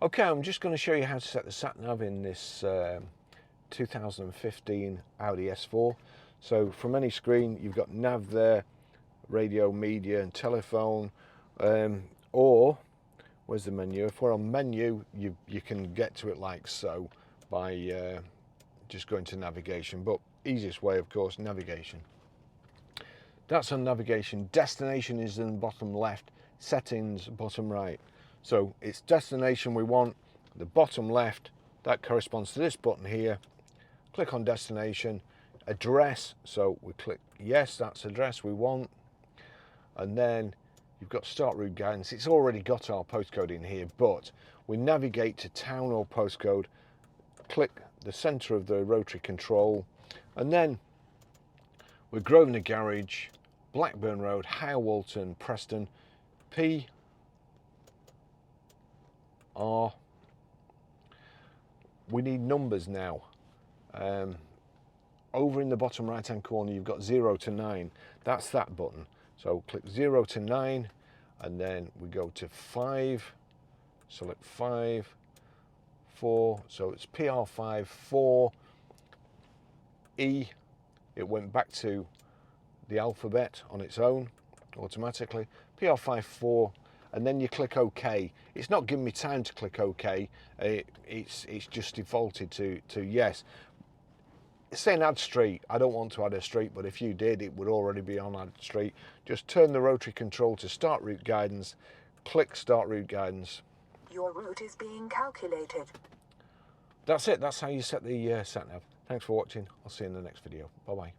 Okay, I'm just going to show you how to set the sat-nav in this 2015 Audi S4. So from any screen, you've got nav there, radio, media and telephone, or where's the menu? If we're on menu, you can get to it like so by just going to navigation, but easiest way, of course, navigation. That's on navigation. Destination is in the bottom left, settings bottom right. So it's destination we want, the bottom left, that corresponds to this button here. Click on destination. Address, so we click yes, that's address we want. And then you've got start route guidance. It's already got our postcode in here, but we navigate to town or postcode, click the center of the rotary control, and then we're Grosvenor Garage, Blackburn Road, Higher Walton, Preston, PR. We need numbers now. Over in the bottom right hand corner, you've got 0 to 9. That's that button. So click 0 to 9, and then we go to 5. Select 5, 4. So it's PR5, 4, E. It went back to the alphabet on its own automatically. PR5, 4, and then you click OK. It's not giving me time to click OK. It's just defaulted to yes. It's saying add street. I don't want to add a street, but if you did, it would already be on add street. Just turn the rotary control to start route guidance. Click start route guidance. Your route is being calculated. That's it. That's how you set the sat nav. Thanks for watching. I'll see you in the next video. Bye bye.